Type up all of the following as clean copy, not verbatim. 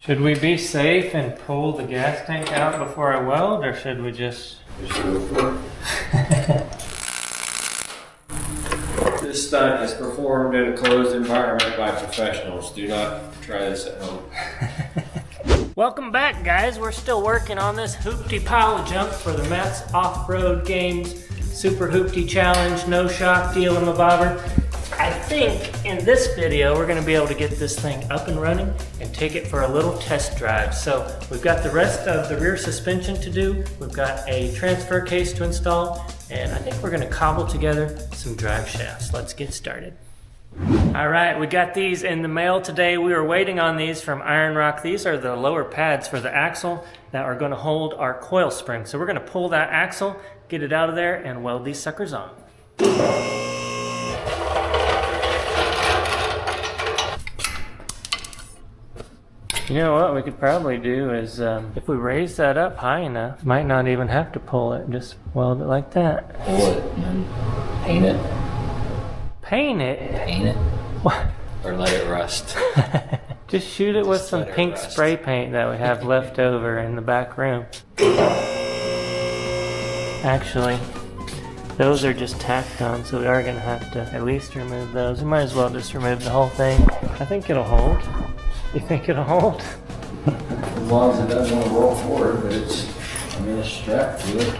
Should we be safe and pull the gas tank out before I weld, or should we just go for it? This stunt is performed in a closed environment by professionals. Do not try this at home. Welcome back, guys. We're still working on this hoopty pile jump for the Mets Off-Road Games Super Hoopty Challenge, no shock deal in the bobber. I think in this video we're going to be able to get this thing up and running and take it for a little test drive. So we've got the rest of the rear suspension to do, we've got a transfer case to install, and I think we're going to cobble together some drive shafts. Let's get started. Alright, we got these in the mail today. We were waiting on these from Iron Rock. These are the lower pads for the axle that are going to hold our coil spring. So we're going to pull that axle, get it out of there, and weld these suckers on. You know what we could probably do is, if we raise that up high enough, might not even have to pull it, just weld it like that. Pull it and then paint it. Paint it? Paint it. What? Or let it rust. Just shoot it with some pink spray paint that we have left over in the back room. Actually, those are just tacked on, so we are going to have to at least remove those. We might as well just remove the whole thing. I think it'll hold. You think it'll hold? As long as it doesn't want to roll forward, but it's strapped to it.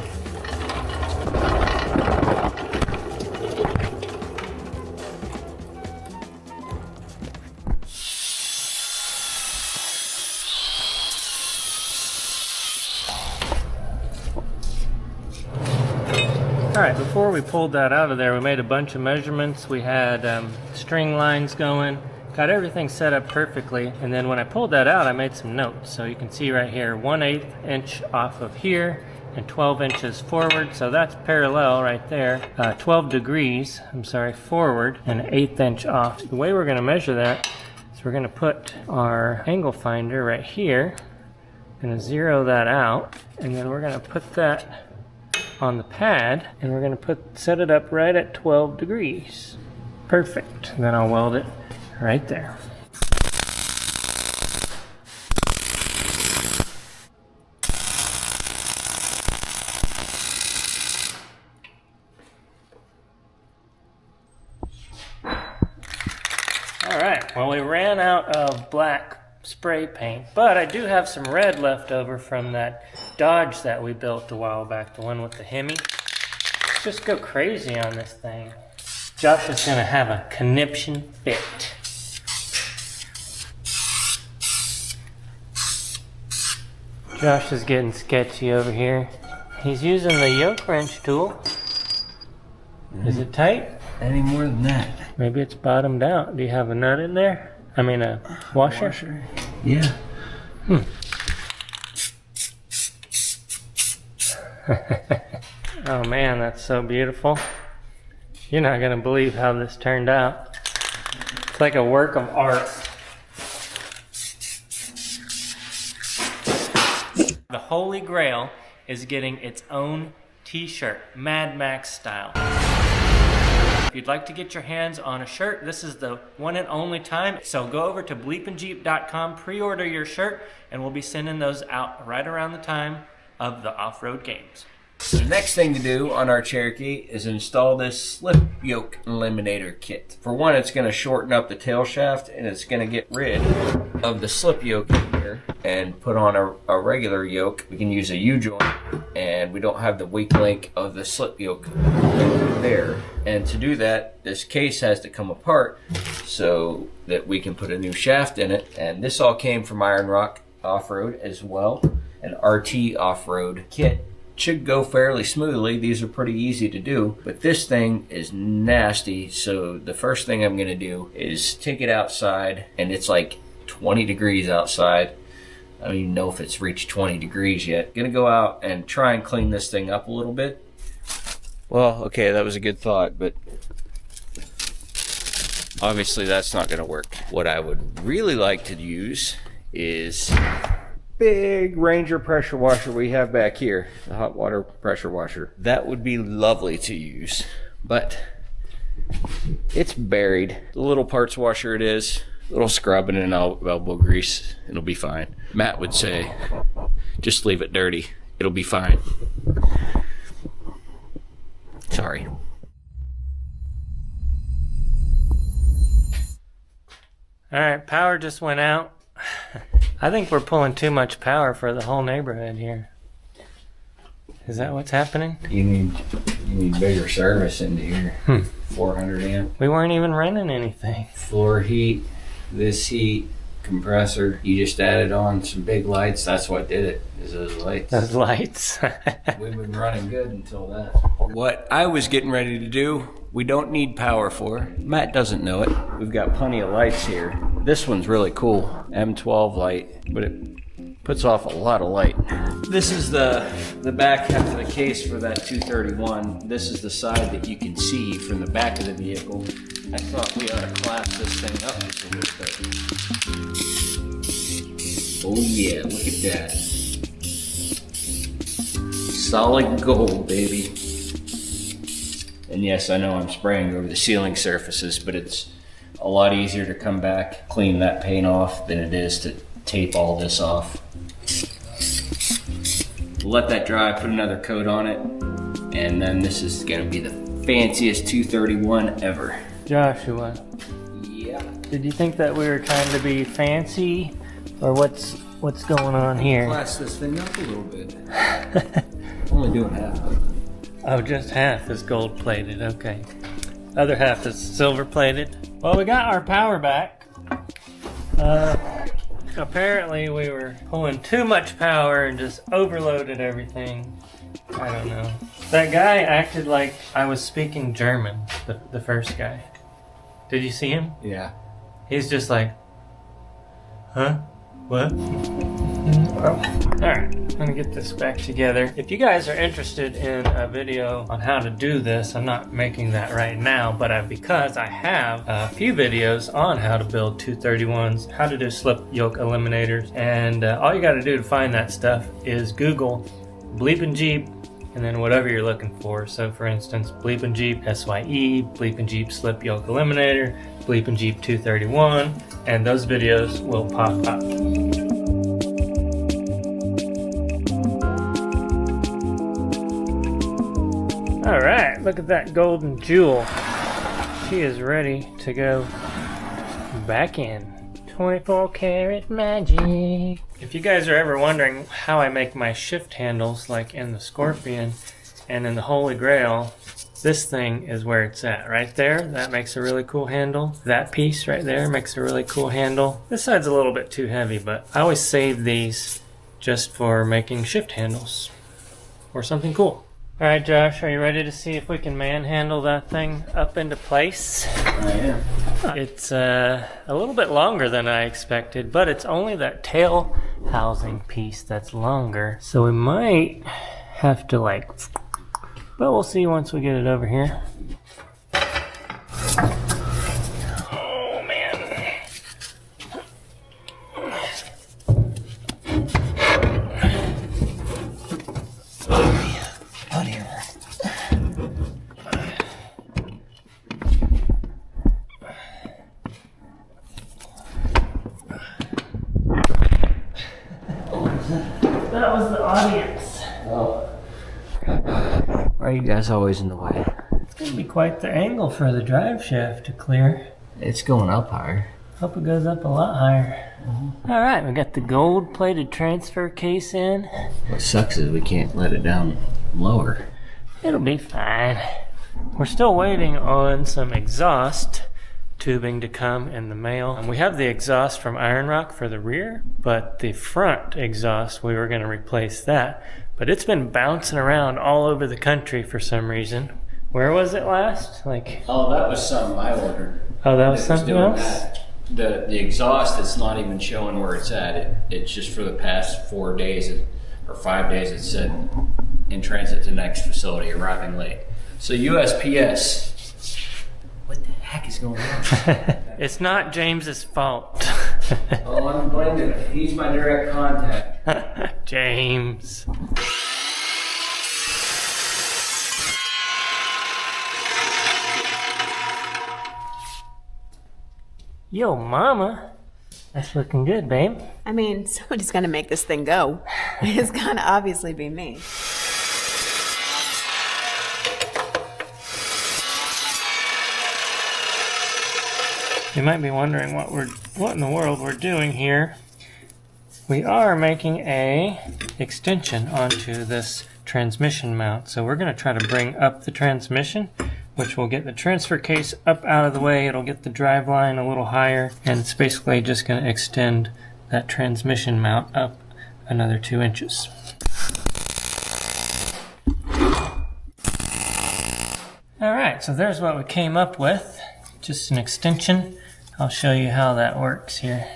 Alright, before we pulled that out of there, we made a bunch of measurements. We had string lines going, got everything set up perfectly, and then when I pulled that out, I made some notes. So you can see right here, 1/8 inch off of here and 12 inches forward, so that's parallel right there. 12 degrees, forward, and 1/8 inch off. The way we're going to measure that is we're going to put our angle finder right here, going to zero that out, and then we're going to put that on the pad, and we're going to set it up right at 12 degrees. Perfect. And then I'll weld it right there. Alright, well, we ran out of black spray paint, but I do have some red left over from that Dodge that we built a while back, the one with the Hemi. Let's just go crazy on this thing. Josh is going to have a conniption fit. Josh is getting sketchy over here. He's using the yoke wrench tool. Is it tight? Any more than that. Maybe it's bottomed out. Do you have a nut in there? I mean a washer? Yeah. Oh man, that's so beautiful. You're not going to believe how this turned out. It's like a work of art. The Holy Grail is getting its own t-shirt, Mad Max style. If you'd like to get your hands on a shirt, this is the one and only time. So go over to BleepinJeep.com, pre-order your shirt, and we'll be sending those out right around the time of the Off-Road Games. So the next thing to do on our Cherokee is install this slip yoke eliminator kit. For one, it's going to shorten up the tail shaft, and it's going to get rid of the slip yoke in here and put on a regular yoke. We can use a U-joint, and we don't have the weak link of the slip yoke there. And to do that, this case has to come apart so that we can put a new shaft in it. And this all came from Iron Rock Off-Road as well, an RT Off-Road kit. Should go fairly smoothly. These are pretty easy to do, but this thing is nasty. So the first thing I'm going to do is take it outside, and it's like 20 degrees outside. I don't even know if it's reached 20 degrees yet. Gonna go out and try and clean this thing up a little bit. Well, okay, that was a good thought, but obviously that's not gonna work. What I would really like to use is big Ranger pressure washer we have back here, the hot water pressure washer. That would be lovely to use, but it's buried. The little parts washer it is, little scrubbing and elbow grease. It'll be fine. Matt would say, just leave it dirty. It'll be fine. Sorry. All right, power just went out. I think we're pulling too much power for the whole neighborhood here. Is that what's happening? You need bigger service into here. 400 amp. We weren't even running anything. Floor heat, this heat, compressor. You just added on some big lights. That's what did it, is those lights. Those lights. We've been running good until that. What I was getting ready to do, we don't need power for. Matt doesn't know it. We've got plenty of lights here. This one's really cool. M12 light, but it puts off a lot of light. This is the back half of the case for that 231. This is the side that you can see from the back of the vehicle. I thought we ought to clasp this thing up just a little bit. Oh yeah, look at that. Solid gold, baby. And yes, I know I'm spraying over the ceiling surfaces, but it's a lot easier to come back, clean that paint off than it is to tape all this off. Let that dry, put another coat on it, and then this is gonna be the fanciest 231 ever. Joshua, Yeah. did you think that we were trying to be fancy, or what's going on here? Class this thing up a little bit. Only doing half of it. Oh, just half is gold plated, okay. Other half is silver plated. Well, we got our power back. Apparently we were pulling too much power and just overloaded everything. I don't know. That guy acted like I was speaking German, the first guy. Did you see him? Yeah. He's just like, huh? What? Alright, I'm gonna get this back together. If you guys are interested in a video on how to do this, I'm not making that right now, but because I have a few videos on how to build 231s, how to do slip yoke eliminators, and all you gotta do to find that stuff is Google BleepinJeep and then whatever you're looking for. So for instance, BleepinJeep SYE, BleepinJeep slip yoke eliminator, BleepinJeep 231, and those videos will pop up. All right, look at that golden jewel. She is ready to go back in. 24 karat magic. If you guys are ever wondering how I make my shift handles, like in the Scorpion and in the Holy Grail, this thing is where it's at, right there. That makes a really cool handle. That piece right there makes a really cool handle. This side's a little bit too heavy, but I always save these just for making shift handles or something cool. All right, Josh, are you ready to see if we can manhandle that thing up into place? I am. It's a little bit longer than I expected, but it's only that tail housing piece that's longer. So we might have to but we'll see once we get it over here. Oh man. That was the audience. Oh. Why are you guys always in the way? It's going to be quite the angle for the drive shaft to clear. It's going up higher. Hope it goes up a lot higher. All right, we got the gold plated transfer case in. What sucks is we can't let it down lower. It'll be fine. We're still waiting on some exhaust tubing to come in the mail. And we have the exhaust from Iron Rock for the rear, but the front exhaust, we were going to replace that. But it's been bouncing around all over the country for some reason. Where was it last? Oh, that was something I ordered. Oh, that was something else? The exhaust, it's not even showing where it's at. It's just for the past 4 days or 5 days it said in transit to next facility, arriving late. So USPS, what the heck is going on? It's not James's fault. Oh, I'm blaming it. He's my direct contact. James. Yo, mama. That's looking good, babe. I mean, somebody's gonna make this thing go. It's gonna obviously be me. You might be wondering what in the world we're doing here. We are making a extension onto this transmission mount. So we're going to try to bring up the transmission, which will get the transfer case up out of the way. It'll get the drive line a little higher, and it's basically just going to extend that transmission mount up another 2 inches. Alright, so there's what we came up with. Just an extension. I'll show you how that works here.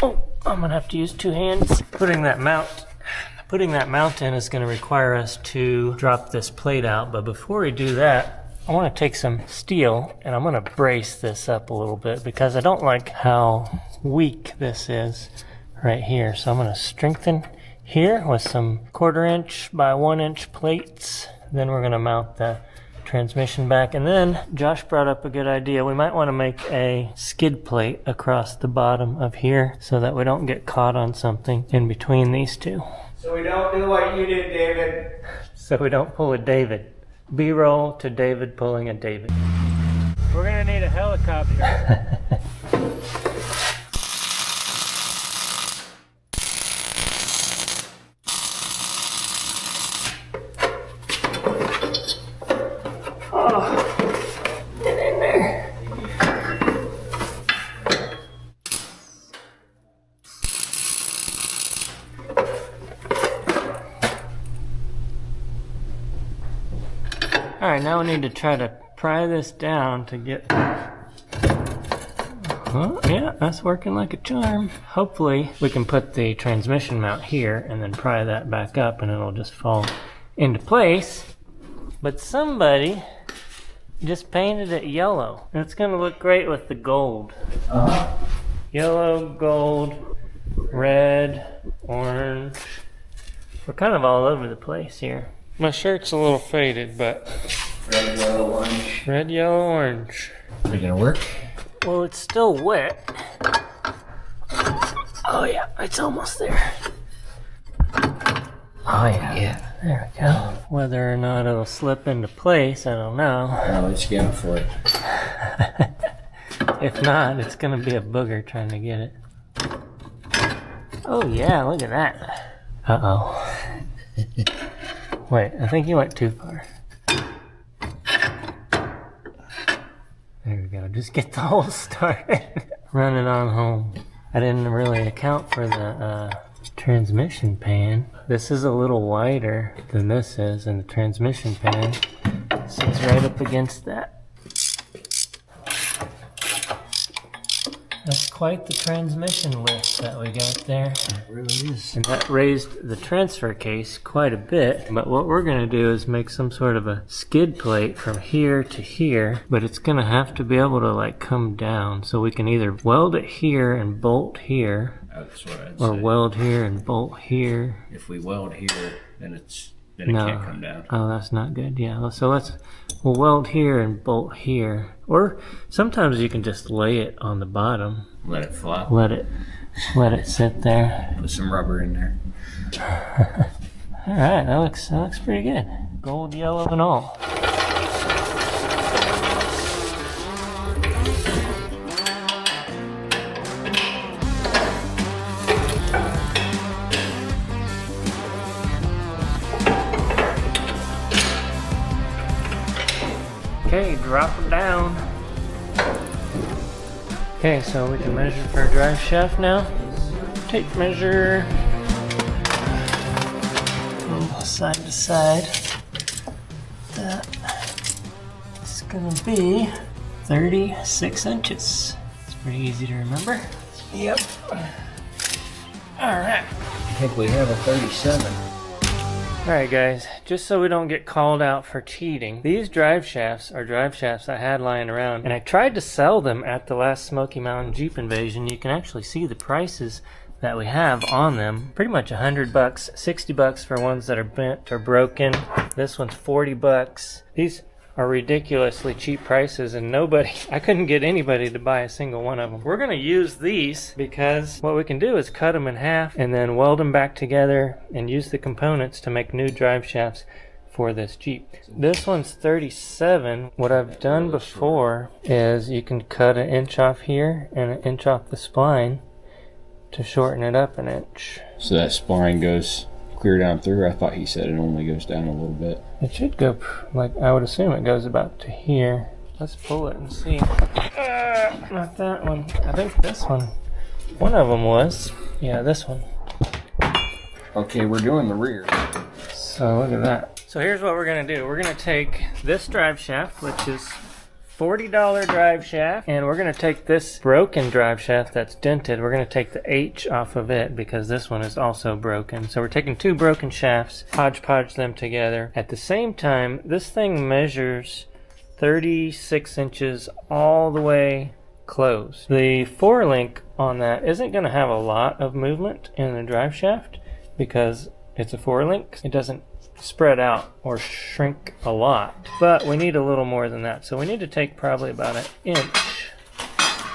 Oh, I'm going to have to use 2 hands. Putting that mount in is going to require us to drop this plate out, but before we do that, I want to take some steel and I'm going to brace this up a little bit because I don't like how weak this is right here. So I'm going to strengthen here with some 1/4 inch by 1 inch plates. Then we're going to mount the transmission back, and then Josh brought up a good idea. We might want to make a skid plate across the bottom of here so that we don't get caught on something in between these two. So we don't do what you did, David. So we don't pull a David. B-roll to David pulling a David. We're gonna need a helicopter. Alright, now we need to try to pry this down to get... yeah, that's working like a charm. Hopefully we can put the transmission mount here and then pry that back up and it'll just fall into place. But somebody just painted it yellow. And it's going to look great with the gold. Yellow, gold, red, orange. We're kind of all over the place here. My shirt's a little faded, but... Red, yellow, orange. Red, yellow, orange. Are you gonna work? Well, it's still wet. Oh yeah, it's almost there. Oh yeah. There we go. Whether or not it'll slip into place, I don't know. I'll let you go for it. If not, it's gonna be a booger trying to get it. Oh yeah, look at that. Uh-oh. Wait, I think you went too far. There we go, just get the hole started. Run it on home. I didn't really account for the transmission pan. This is a little wider than this is, and the transmission pan sits right up against that. That's quite the transmission lift that we got there. It really is. And that raised the transfer case quite a bit. But what we're going to do is make some sort of a skid plate from here to here. But it's going to have to be able to like come down. So we can either weld it here and bolt here. That's what I'd Or say. weld here and bolt here. If we weld here, then it No. can't come down. Oh, that's not good. Yeah. So we'll weld here and bolt here. Or sometimes you can just lay it on the bottom. Let it flop. Let it sit there. Put some rubber in there. All right, that looks pretty good. Gold, yellow, and all. Okay, drop them down. Okay, so we can measure for a drive shaft now. Tape measure. Side to side. That is gonna be 36 inches. It's pretty easy to remember. Yep. Alright. I think we have a 37. Alright guys, just so we don't get called out for cheating, these drive shafts are drive shafts I had lying around, and I tried to sell them at the last Smoky Mountain Jeep invasion. You can actually see the prices that we have on them. Pretty much $100, $60 for ones that are bent or broken. This one's $40. These are ridiculously cheap prices, and I couldn't get anybody to buy a single one of them. We're gonna use these because what we can do is cut them in half and then weld them back together and use the components to make new drive shafts for this Jeep. This one's 37. What I've done before is you can cut an inch off here and an inch off the spline to shorten it up an inch. So that spline goes clear down through? I thought he said it only goes down a little bit. It should go, like, I would assume it goes about to here. Let's pull it and see. Not that one. I think this one. One of them was. Yeah, this one. Okay, we're doing the rear. So look at that. So here's what we're gonna do. We're gonna take this drive shaft, which is $40 drive shaft, and we're gonna take this broken drive shaft that's dented. We're gonna take the H off of it because this one is also broken. So we're taking two broken shafts, hodgepodge them together. At the same time, this thing measures 36 inches all the way closed. The 4-link on that isn't gonna have a lot of movement in the drive shaft because it's a 4-link. It doesn't spread out or shrink a lot, but we need a little more than that. So we need to take probably about an inch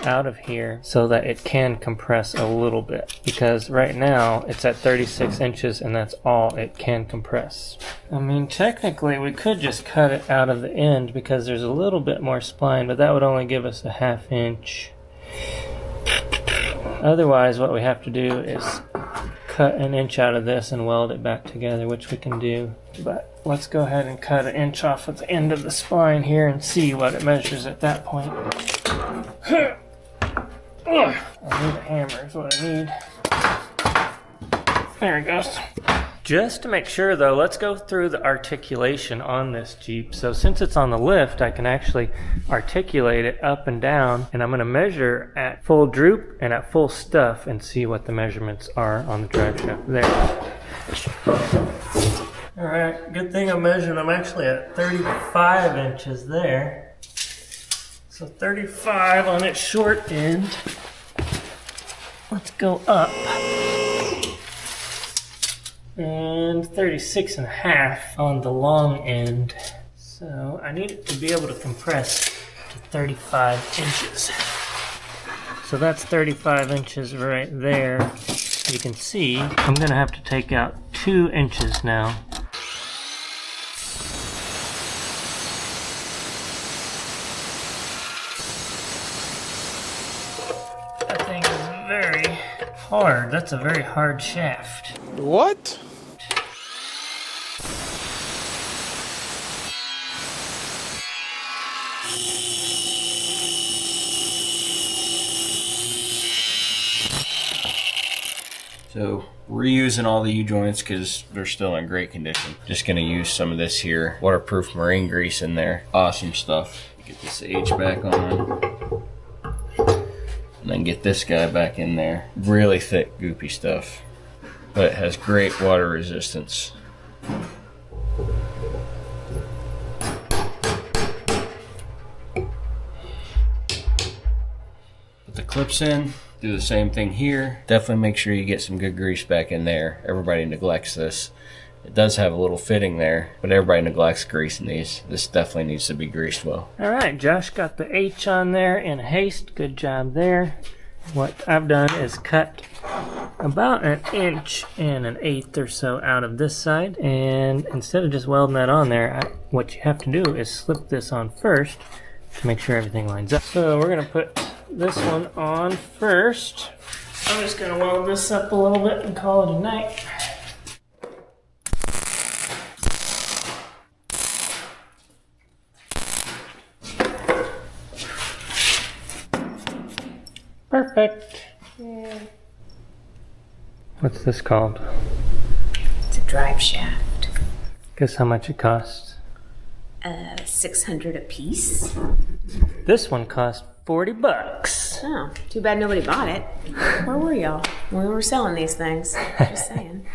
out of here so that it can compress a little bit, because right now it's at 36 inches and that's all it can compress. I mean, technically we could just cut it out of the end because there's a little bit more spline, but that would only give us a ½ inch. Otherwise, what we have to do is cut an inch out of this and weld it back together, which we can do. But let's go ahead and cut an inch off at the end of the spline here and see what it measures at that point. I need a hammer is what I need. There it goes. Just to make sure though, let's go through the articulation on this Jeep. So since it's on the lift, I can actually articulate it up and down, and I'm gonna measure at full droop and at full stuff and see what the measurements are on the drive shaft there. All right, good thing I'm measuring. I'm actually at 35 inches there. So 35 on its short end. Let's go up. And 36.5 on the long end. So I need it to be able to compress to 35 inches. So that's 35 inches right there. You can see I'm gonna have to take out 2 inches now. That thing is very hard. That's a very hard shaft. What? So we're using all the U-joints because they're still in great condition. Just gonna use some of this here waterproof marine grease in there. Awesome stuff. Get this H back on. And then get this guy back in there. Really thick, goopy stuff. But it has great water resistance. Put the clips in. Do the same thing here. Definitely make sure you get some good grease back in there. Everybody neglects this. It does have a little fitting there, but everybody neglects greasing these. This definitely needs to be greased well. All right, Josh got the H on there in haste. Good job there. What I've done is cut about 1 1/8 or so out of this side, and instead of just welding that on there, what you have to do is slip this on first to make sure everything lines up. So we're gonna put this one on first. I'm just gonna weld this up a little bit and call it a night. Perfect. Yeah. What's this called? It's a drive shaft. Guess how much it costs? $600 a piece. This one cost $40. Oh, too bad nobody bought it. Where were y'all when we were selling these things? Just saying.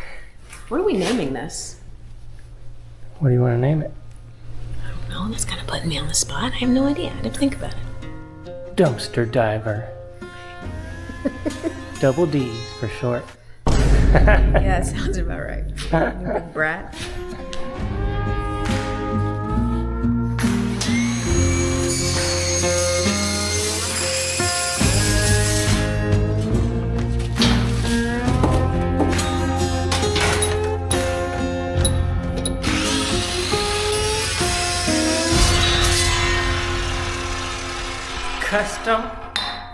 What are we naming this? What do you want to name it? I don't know. That's kind of putting me on the spot. I have no idea. I didn't think about it. Dumpster diver. Double D's for short. Yeah, that sounds about right. You big brat. custom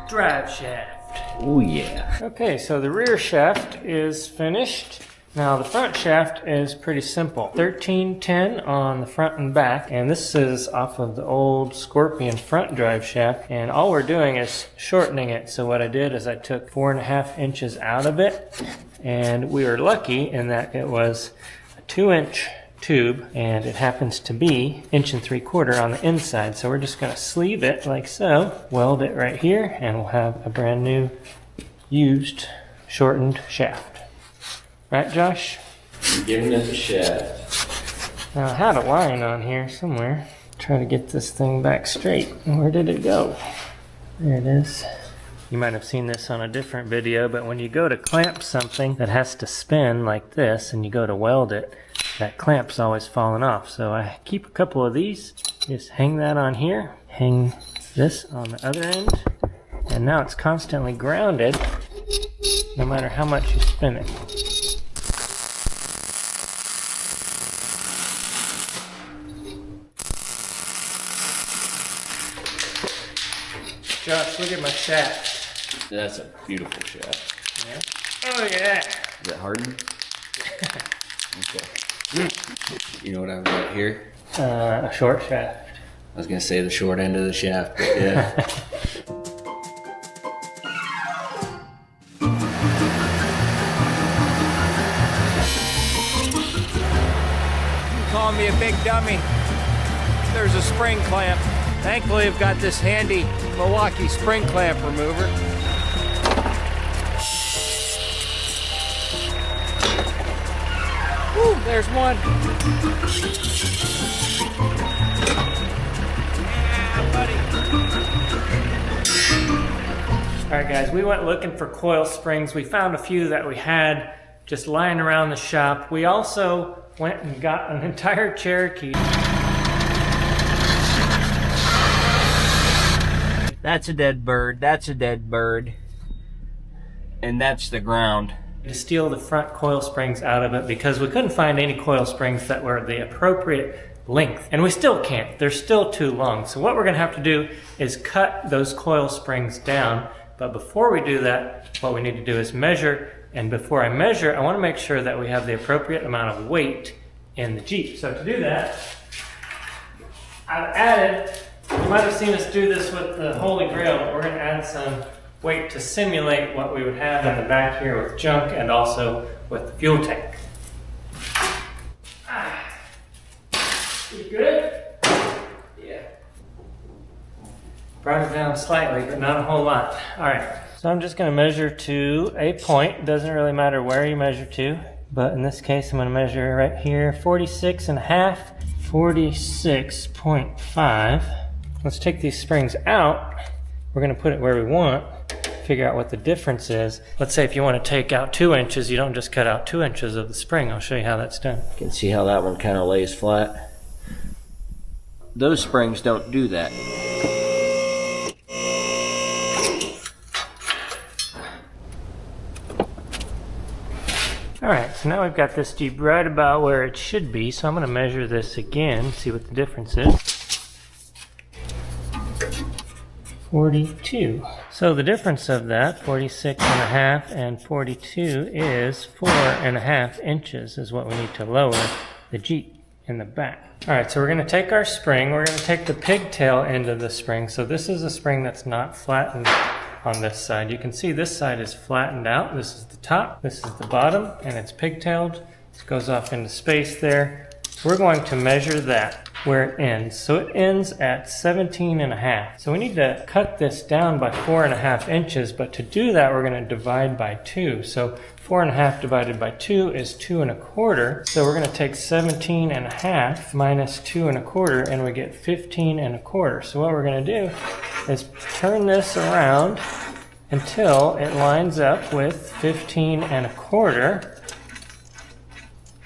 drive shaft. Oh yeah. Okay, so the rear shaft is finished. Now the front shaft is pretty simple. 1310 on the front and back, and this is off of the old Scorpion front drive shaft, and all we're doing is shortening it. So what I did is I took 4.5 inches out of it, and we were lucky in that it was a 2-inch tube, and it happens to be 1.75 inches on the inside. So we're just going to sleeve it like so, weld it right here, and we'll have a brand new used shortened shaft. Right, Josh? Giving it a shaft. Now I had a line on here somewhere. Try to get this thing back straight. Where did it go? There it is. You might have seen this on a different video, but when you go to clamp something that has to spin like this and you go to weld it, that clamp's always falling off. So I keep a couple of these, just hang that on here, hang this on the other end, and now it's constantly grounded no matter how much you spin it. Josh, look at my shaft. That's a beautiful shaft. Yeah. Oh yeah. Is it hardened? Okay. You know what I've got here? A short shaft. I was gonna say the short end of the shaft, but yeah. Calling me a big dummy. There's a spring clamp. Thankfully, I've got this handy Milwaukee spring clamp remover. Woo, there's one. Yeah, buddy. All right, guys, we went looking for coil springs. We found a few that we had just lying around the shop. We also went and got an entire Cherokee. That's a dead bird. That's a dead bird. And that's the ground. To steal the front coil springs out of it because we couldn't find any coil springs that were the appropriate length. And we still can't. They're still too long. So what we're going to have to do is cut those coil springs down. But before we do that, what we need to do is measure. And before I measure, I want to make sure that we have the appropriate amount of weight in the Jeep. So to do that, I've added, you might have seen us do this with the Holy Grail, but we're going to add some weight to simulate what we would have in the back here with junk and also with the fuel tank. You good? Yeah. Brought it down slightly, but not a whole lot. All right. So I'm just going to measure to a point. It doesn't really matter where you measure to, but in this case I'm going to measure right here, 46.5, 46.5. Let's take these springs out. We're going to put it where we want, figure out what the difference is. Let's say if you want to take out 2 inches, you don't just cut out 2 inches of the spring. I'll show you how that's done. You can see how that one kind of lays flat. Those springs don't do that. Alright, so now we've got this Jeep right about where it should be, so I'm going to measure this again, see what the difference is. 42. So the difference of that, 46.5 and 42, is 4.5 inches is what we need to lower the Jeep in the back. Alright, so we're going to take our spring, we're going to take the pigtail end of the spring. So this is a spring that's not flattened on this side. You can see this side is flattened out. This is the top, this is the bottom, and it's pigtailed. This goes off into space there. We're going to measure that where it ends. So it ends at 17.5. So we need to cut this down by 4.5 inches, but to do that we're going to divide by 2. So 4.5 divided by 2 is 2.25. So we're going to take 17.5 minus 2.25 and we get 15.25. So what we're going to do is turn this around until it lines up with 15.25.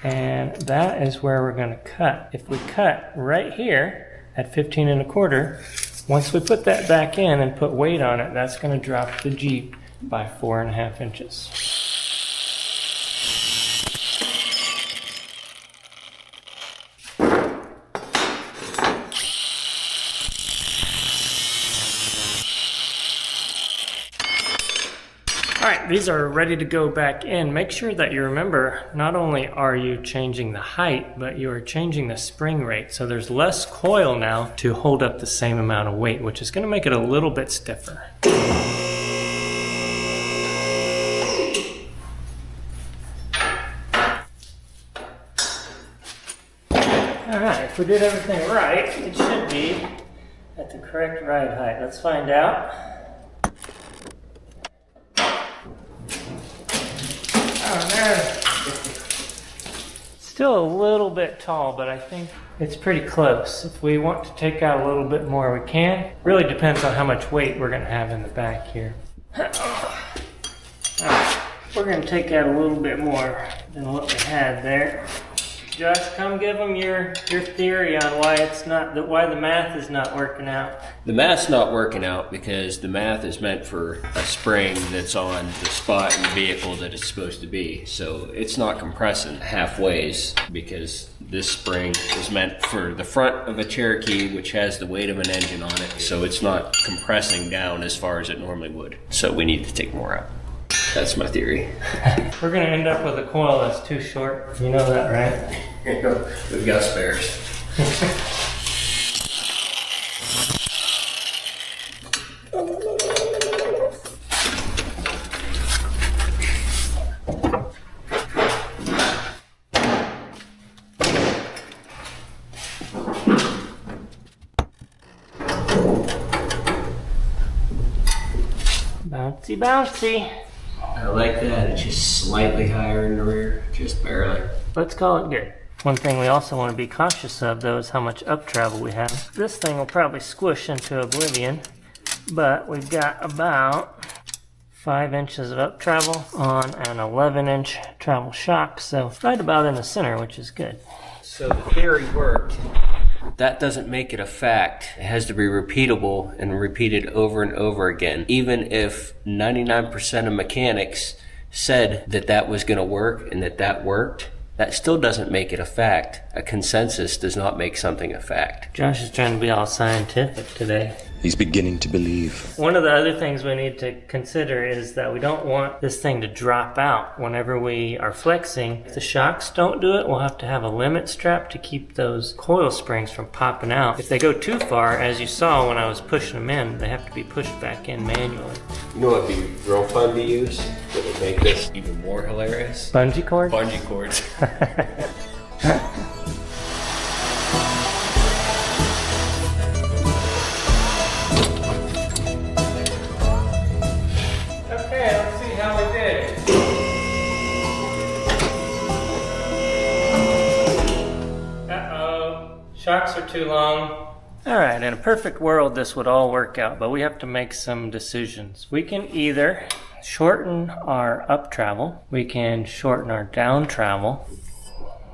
And that is where we're going to cut. If we cut right here at 15.25, once we put that back in and put weight on it, that's going to drop the Jeep by 4.5 inches. these are ready to go back in. Make sure that you remember, not only are you changing the height, but you are changing the spring rate. So there's less coil now to hold up the same amount of weight, which is going to make it a little bit stiffer. Alright, if we did everything right, it should be at the correct ride height. Let's find out. Oh, there. Still a little bit tall, but I think it's pretty close. If we want to take out a little bit more, we can. Really depends on how much weight we're going to have in the back here. Alright, we're going to take out a little bit more than what we had there. Josh, come give them your theory on why why the math is not working out. The math's not working out because the math is meant for a spring that's on the spot in the vehicle that it's supposed to be. So it's not compressing halfways because this spring is meant for the front of a Cherokee, which has the weight of an engine on it. So it's not compressing down as far as it normally would. So we need to take more out. That's my theory. We're going to end up with a coil that's too short. You know that, right? We've got spares. Bouncy, bouncy. I like that. It's just slightly higher in the rear, just barely. Let's call it good. One thing we also want to be cautious of, though, is how much up travel we have. This thing will probably squish into oblivion, but we've got about 5 inches of up travel on an 11-inch travel shock, so right about in the center, which is good. So the theory worked. That doesn't make it a fact. It has to be repeatable and repeated over and over again. Even if 99% of mechanics said that that was going to work and that that worked, that still doesn't make it a fact. A consensus does not make something a fact. Josh is trying to be all scientific today. He's beginning to believe. One of the other things we need to consider is that we don't want this thing to drop out whenever we are flexing. If the shocks don't do it, we'll have to have a limit strap to keep those coil springs from popping out. If they go too far, as you saw when I was pushing them in, they have to be pushed back in manually. You know what would be real fun to use that would make this even more hilarious? Bungee cord? Bungee cords. Okay, let's see how we did. Uh-oh, shocks are too long. Alright, in a perfect world this would all work out, but we have to make some decisions. We can either shorten our up travel, we can shorten our down travel.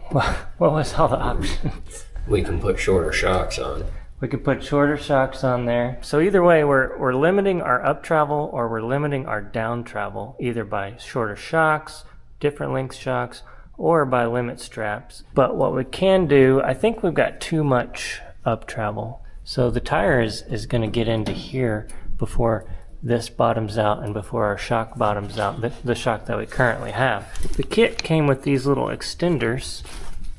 What was all the options? We can put shorter shocks on. We could put shorter shocks on there. So either way, we're limiting our up travel or we're limiting our down travel, either by shorter shocks, different length shocks, or by limit straps. But what we can do, I think we've got too much up travel. So the tire is going to get into here before this bottoms out and before our shock bottoms out, the shock that we currently have. The kit came with these little extenders.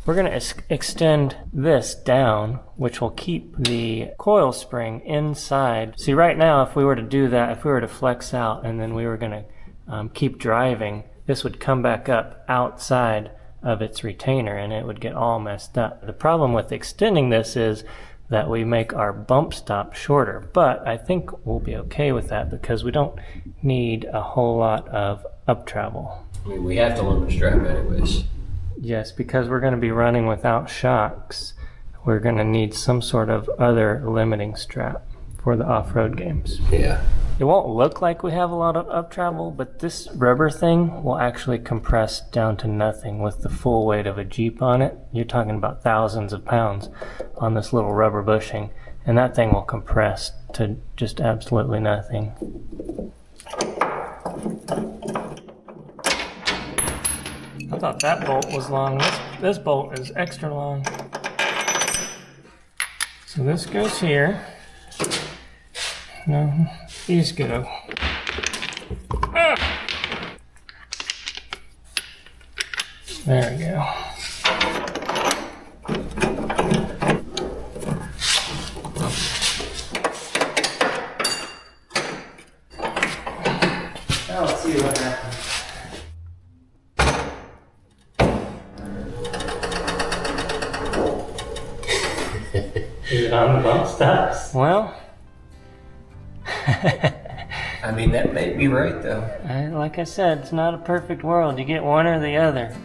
We're going to extend this down, which will keep the coil spring inside. See, right now, if we were to do that, if we were to flex out and then we were going to keep driving, this would come back up outside of its retainer and it would get all messed up. The problem with extending this is that we make our bump stop shorter, but I think we'll be okay with that because we don't need a whole lot of up travel. I mean, we have to limit strap anyways. Yes, because we're going to be running without shocks, we're going to need some sort of other limiting strap for the off-road games. Yeah. It won't look like we have a lot of up travel, but this rubber thing will actually compress down to nothing with the full weight of a Jeep on it. You're talking about thousands of pounds on this little rubber bushing, and that thing will compress to just absolutely nothing. I thought that bolt was long. This bolt is extra long. So this goes here. No, these go. Ah! There we go. Now let's see what happens. Is it on the bump stops? Well, I mean, that may be right though. like I said, it's not a perfect world. You get one or the other.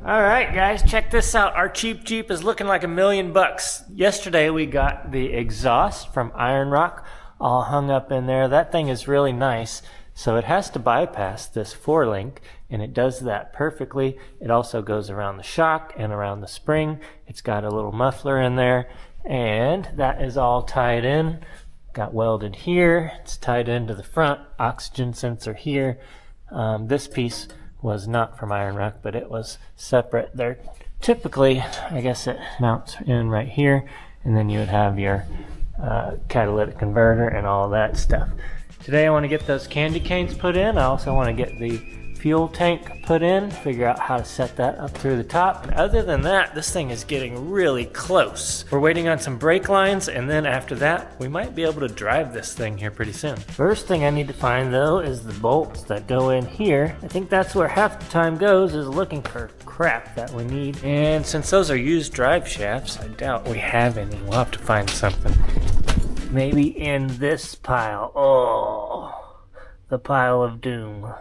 Alright guys, check this out. Our cheap Jeep is looking like $1,000,000. Yesterday we got the exhaust from Iron Rock all hung up in there. That thing is really nice. So it has to bypass this 4-link, and it does that perfectly. It also goes around the shock and around the spring. It's got a little muffler in there, and that is all tied in. Got welded here. It's tied into the front. Oxygen sensor here. This piece was not from Iron Rock, but it was separate. They're typically, I guess it mounts in right here, and then you would have your catalytic converter and all that stuff. Today I want to get those candy canes put in. I also want to get the fuel tank put in, figure out how to set that up through the top. And other than that, this thing is getting really close. We're waiting on some brake lines, and then after that, we might be able to drive this thing here pretty soon. First thing I need to find though is the bolts that go in here. I think that's where half the time goes, is looking for crap that we need. And since those are used drive shafts, I doubt we have any. We'll have to find something. Maybe in this pile. Oh, the pile of doom.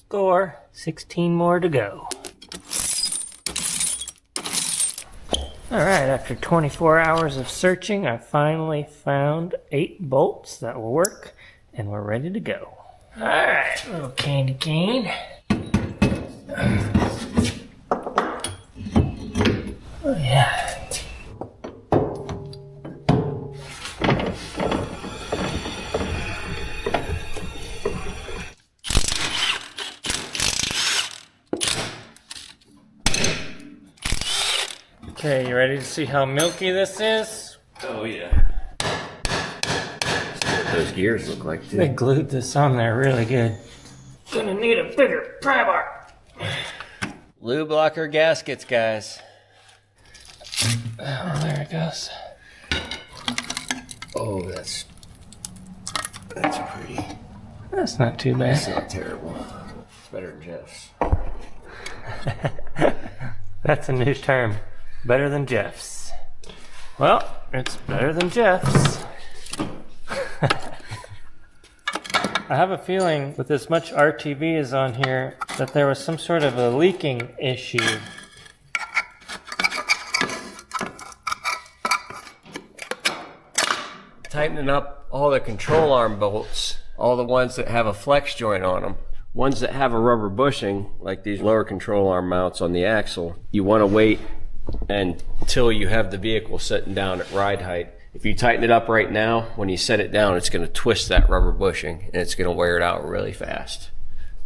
Thor, 16 more to go. Alright, after 24 hours of searching, I finally found 8 bolts that will work, and we're ready to go. Alright, little candy cane. Oh yeah. Okay, you ready to see how milky this is? Oh yeah. That's what those gears look like too. They glued this on there really good. Gonna need a bigger pry bar. Lube blocker gaskets, guys. Oh, there it goes. Oh, that's pretty. That's not too That's bad. not terrible. It's better than Jeff's. That's a new term. Better than Jeff's. Well, it's better than Jeff's. I have a feeling with as much RTV as on here that there was some sort of a leaking issue. Tightening up all the control arm bolts, all the ones that have a flex joint on them. Ones that have a rubber bushing, like these lower control arm mounts on the axle, you want to wait until you have the vehicle sitting down at ride height. If you tighten it up right now, when you set it down, it's going to twist that rubber bushing, and it's going to wear it out really fast.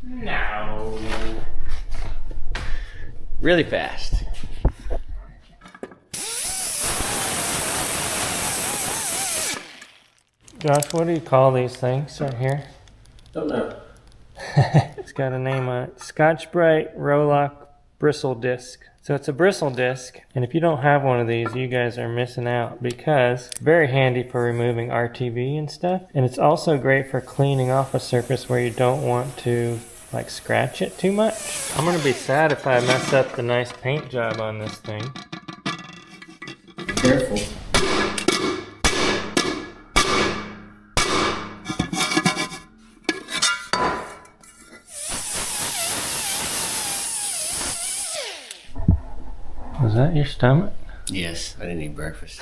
No. Really fast. Josh, what do you call these things right here? Don't know. It's got a name on it. Scotch-Brite Rolock Bristle Disc. So it's a bristle disc, and if you don't have one of these, you guys are missing out, because it's very handy for removing RTV and stuff. And it's also great for cleaning off a surface where you don't want to like scratch it too much. I'm gonna be sad if I mess up the nice paint job on this thing. Careful. Was that your stomach? Yes, I didn't eat breakfast.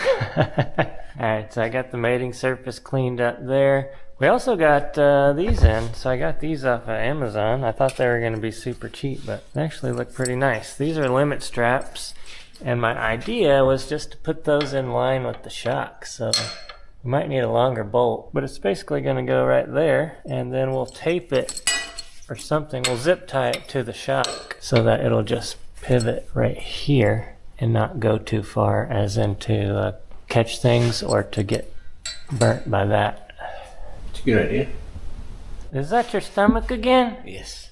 Alright, so I got the mating surface cleaned up there. We also got these in, so I got these off of Amazon. I thought they were going to be super cheap, but they actually look pretty nice. These are limit straps, and my idea was just to put those in line with the shock. So We might need a longer bolt, but it's basically going to go right there, and then we'll tape it or something. We'll zip tie it to the shock so that it'll just pivot right here and not go too far, as in to catch things or to get burnt by that. It's a good idea. Is that your stomach again? Yes.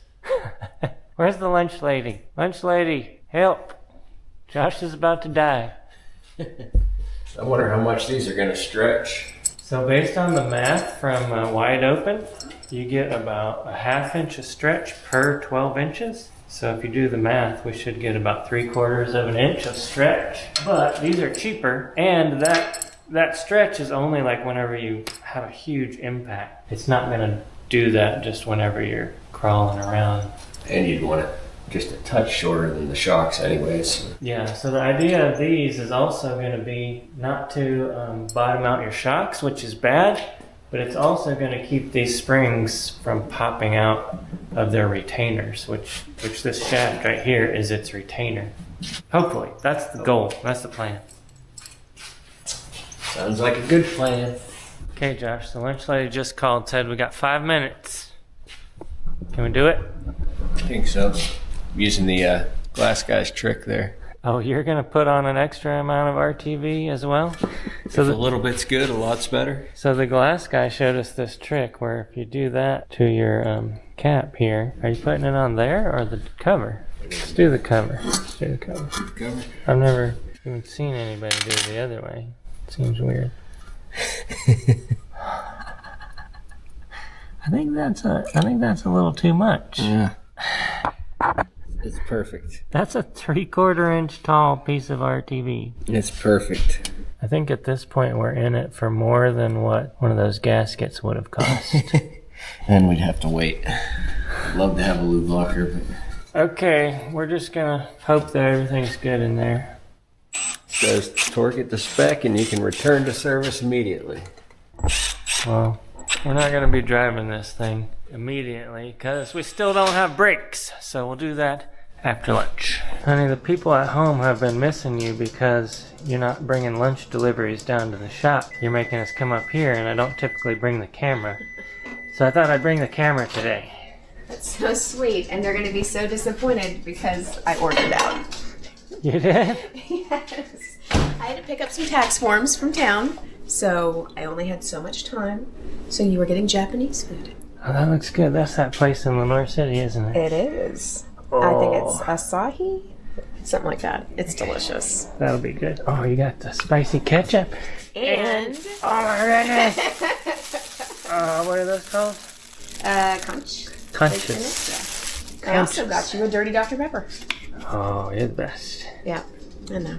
Where's the lunch lady? Lunch lady, help. Josh is about to die. I wonder how much these are going to stretch. So based on the math from wide open, you get about a 1/2 inch of stretch per 12 inches. So if you do the math, we should get about 3/4 of an inch of stretch. But these are cheaper, and that stretch is only like whenever you have a huge impact. It's not going to do that just whenever you're crawling around. And you'd want it just a touch shorter than the shocks anyways. Yeah, so the idea of these is also going to be not to bottom out your shocks, which is bad, but it's also going to keep these springs from popping out of their retainers, which this shaft right here is its retainer. Hopefully, that's the goal, that's the plan. Sounds like a good plan. Okay, Josh, the lunch lady just called, said we got 5 minutes. Can we do it? I think so. Using the glass guy's trick there. Oh, you're going to put on an extra amount of RTV as well? So If a little bit's good, a lot's better. So the glass guy showed us this trick where if you do that to your cap here, are you putting it on there or the cover? Let's do the cover. Let's do the cover. Cover. I've never even seen anybody do it the other way. It seems weird. I think that's a little too much. Yeah. It's perfect. That's a 3/4 inch tall piece of RTV. It's perfect. I think at this point we're in it for more than what one of those gaskets would have cost. Then we'd have to wait. I'd love to have a lube locker, but... Okay, we're just gonna hope that everything's good in there. Says torque it to spec and you can return to service immediately. Well, we're not gonna be driving this thing immediately because we still don't have brakes, so we'll do that after lunch. Honey, the people at home have been missing you because you're not bringing lunch deliveries down to the shop. You're making us come up here, and I don't typically bring the camera, so I thought I'd bring the camera today. That's so sweet, and they're going to be so disappointed because I ordered out. You did? Yes. I had to pick up some tax forms from town, so I only had so much time. So you were getting Japanese food. Oh, that looks good. That's that place in Lenore City, isn't it? It is. I think it's Asahi, something like that. It's delicious. That'll be good. Oh, you got the spicy ketchup. And Oh my goodness! What are those called? conch. Conches. Yeah. I also got you a dirty Dr. Pepper. Oh, you're the best. Yeah, I know.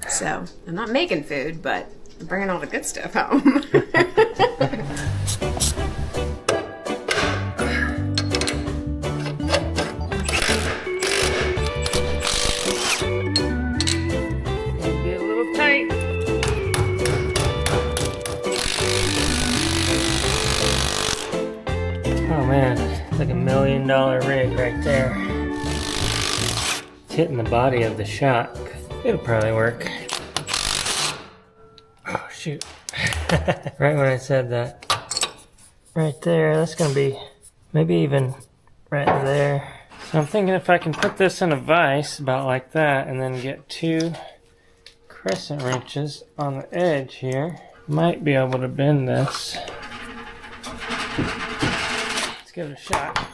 So I'm not making food, but I'm bringing all the good stuff home. Be a little tight. Oh man, it's like $1 million rig right there. It's hitting the body of the shock. It'll probably work. Oh shoot. Right when I said that. Right there, that's gonna be maybe even right there. So I'm thinking if I can put this in a vise about like that and then get 2 crescent wrenches on the edge here, might be able to bend this. Let's give it a shot.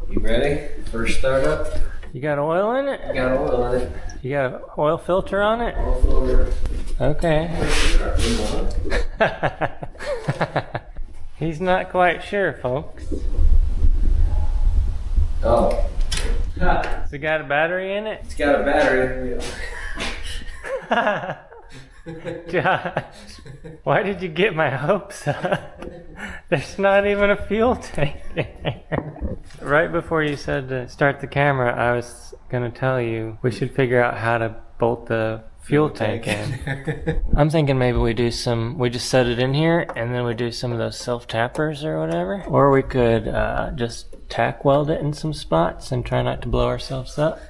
You ready? First start up. You got oil in it? I got oil in it. You got an oil filter on it? Okay. He's not quite sure, folks. Oh. Has it got a battery in it? It's got a battery. Josh, why did you get my hopes up? There's not even a fuel tank in there. Right before you said to start the camera, I was going to tell you we should figure out how to bolt the fuel tank in. I'm thinking maybe we just set it in here and then we do some of those self-tappers or whatever. Or we could just tack weld it in some spots and try not to blow ourselves up.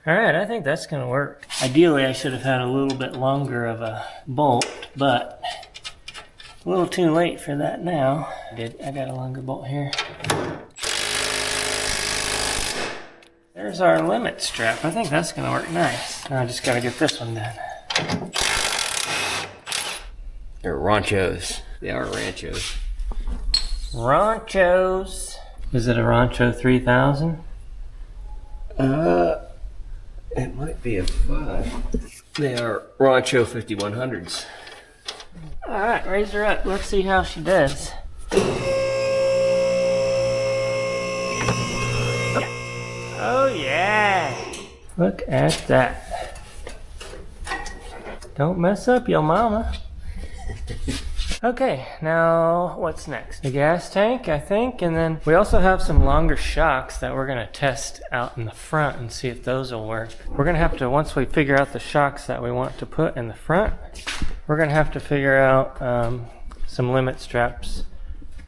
All right, I think that's gonna work. Ideally, I should have had a little bit longer of a bolt, but a little too late for that now. I got a longer bolt here. There's our limit strap. I think that's gonna work nice. Now I just gotta get this one done. They're ranchos. They are ranchos. Ranchos. Is it a Rancho 3000? It might be a 5. They are Rancho 5100s. All right, raise her up. Let's see how she does. Oh yeah! Look at that. Don't mess up your mama. Okay, now what's next? The gas tank, I think, and then we also have some longer shocks that we're gonna test out in the front and see if those will work. We're gonna have to, once we figure out the shocks that we want to put in the front, we're gonna have to figure out some limit straps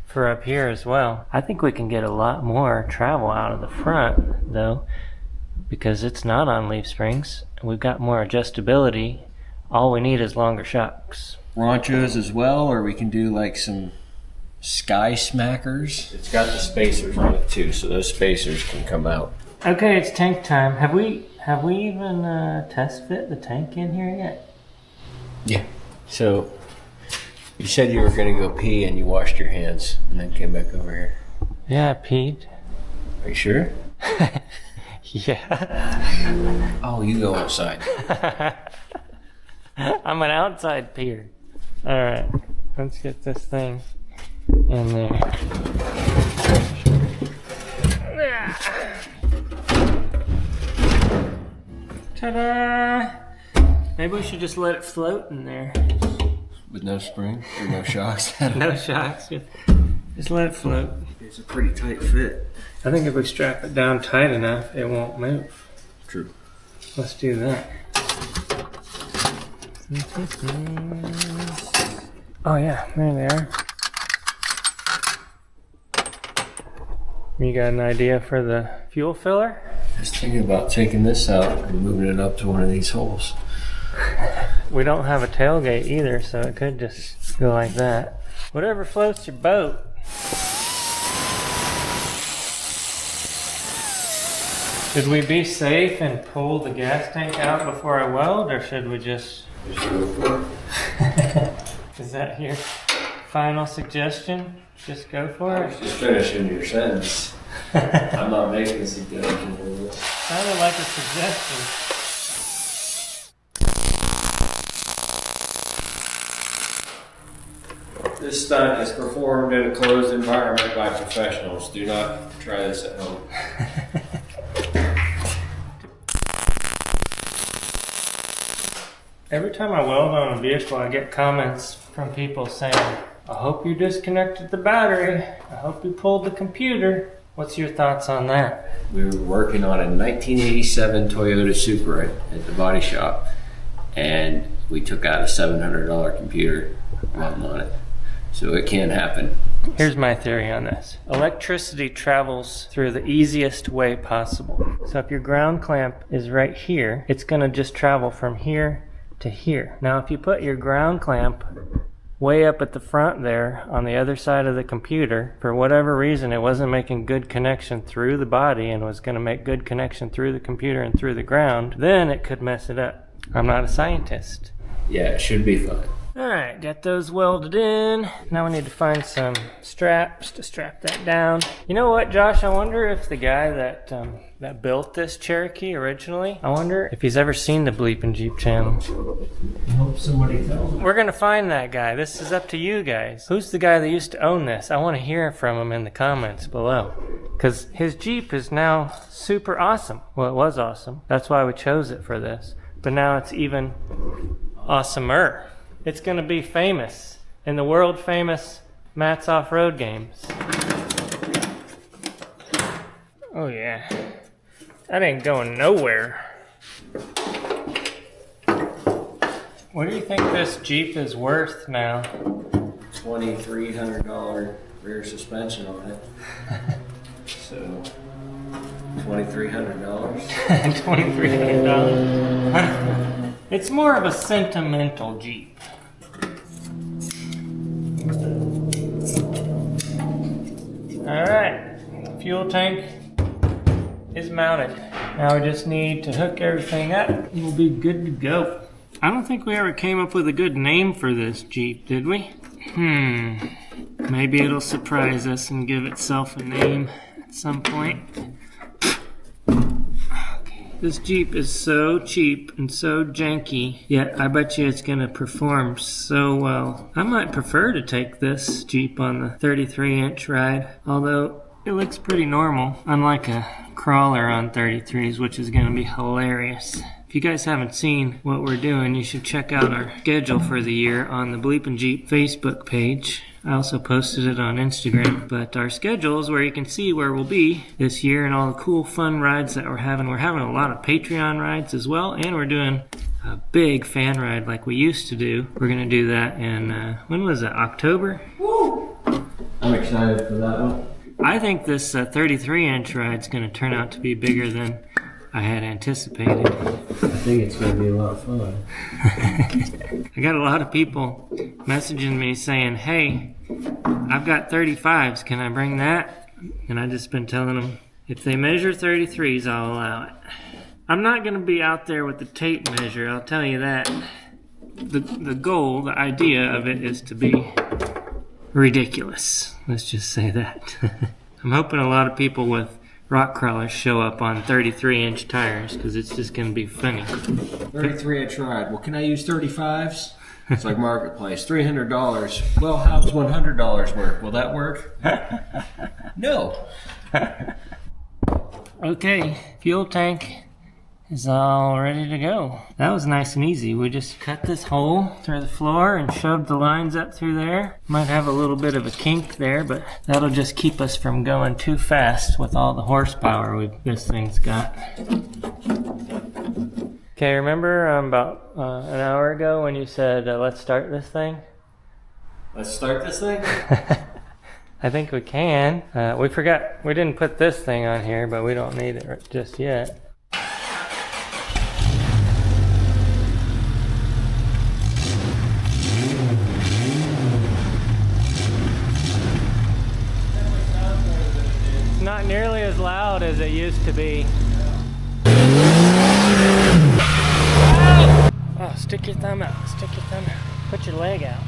for up here as well. I think we can get a lot more travel out of the front though, because it's not on leaf springs. We've got more adjustability. All we need is longer shocks. Ranchos as well, or we can do like some sky smackers. It's got the spacers on it too, so those spacers can come out. Okay, it's tank time. Have we even test fit the tank in here yet? Yeah. So you said you were going to go pee and you washed your hands and then came back over here. Yeah, I peed. Are you sure? Yeah. Oh, you go outside. I'm an outside peer. All right, let's get this thing in there. Ta-da! Maybe we should just let it float in there. With no spring or no shocks? No shocks. Just let it float. It's a pretty tight fit. I think if we strap it down tight enough, it won't move. True. Let's do that. Oh yeah, there they are. You got an idea for the fuel filler? Just thinking about taking this out and moving it up to one of these holes. We don't have a tailgate either, so it could just go like that. Whatever floats your boat. Should we be safe and pull the gas tank out before I weld, or should we just go for it. Is that your final suggestion? Just go for it? Just finishing your sentence. I'm not making a suggestion. Sounded like a suggestion. This stunt is performed in a closed environment by professionals. Do not try this at home. Every time I weld on a vehicle, I get comments from people saying, I hope you disconnected the battery. I hope you pulled the computer. What's your thoughts on that? We were working on a 1987 Toyota Supra at the body shop, and we took out a $700 computer mounting on it. So it can happen. Here's my theory on this. Electricity travels through the easiest way possible. So if your ground clamp is right here, it's going to just travel from here to here. Now if you put your ground clamp way up at the front there on the other side of the computer, for whatever reason it wasn't making good connection through the body and was going to make good connection through the computer and through the ground, then it could mess it up. I'm not a scientist. Yeah, it should be fine. Alright, got those welded in. Now we need to find some straps to strap that down. You know what, Josh? I wonder if the guy that built this Cherokee originally, I wonder if he's ever seen the BleepinJeep channel. I hope somebody tells me. We're gonna find that guy. This is up to you guys. Who's the guy that used to own this? I want to hear from him in the comments below. Because his Jeep is now super awesome. Well, it was awesome. That's why we chose it for this. But now it's even awesomer. It's going to be famous in the world famous Matt's Off-Road games. Oh yeah, that ain't going nowhere. What do you think this Jeep is worth now? $2,300 rear suspension on it. So $2,300. $2,300. It's more of a sentimental Jeep. Alright, fuel tank is mounted. Now we just need to hook everything up and we'll be good to go. I don't think we ever came up with a good name for this Jeep, did we? Maybe it'll surprise us and give itself a name at some point. This Jeep is so cheap and so janky, yet I bet you it's gonna perform so well. I might prefer to take this Jeep on the 33-inch ride, although it looks pretty normal, unlike a crawler on 33s, which is gonna be hilarious. If you guys haven't seen what we're doing, you should check out our schedule for the year on the BleepinJeep Facebook page. I also posted it on Instagram, but our schedule is where you can see where we'll be this year and all the cool fun rides that we're having. We're having a lot of Patreon rides as well, and we're doing a big fan ride like we used to do. We're gonna do that in, when was it, October? Woo! I'm excited for that one. I think this 33-inch ride is gonna turn out to be bigger than I had anticipated. I think it's going to be a lot of fun. I got a lot of people messaging me saying, hey, I've got 35s, can I bring that? And I just been telling them, if they measure 33s, I'll allow it. I'm not going to be out there with the tape measure, I'll tell you that. The goal, the idea of it is to be ridiculous. Let's just say that. I'm hoping a lot of people with rock crawlers show up on 33-inch tires because it's just going to be funny. 33-inch ride. Well, can I use 35s? It's like Marketplace. $300. Well, how does $100 work? Will that work? No. Okay, fuel tank is all ready to go. That was nice and easy. We just cut this hole through the floor and shoved the lines up through there. Might have a little bit of a kink there, but that'll just keep us from going too fast with all the horsepower this thing's got. Okay, remember about an hour ago when you said, let's start this thing? Let's start this thing? I think we can. We forgot, we didn't put this thing on here, but we don't need it just yet. Not nearly as loud as it used to be. Oh, stick your thumb out. Stick your thumb out. Put your leg out.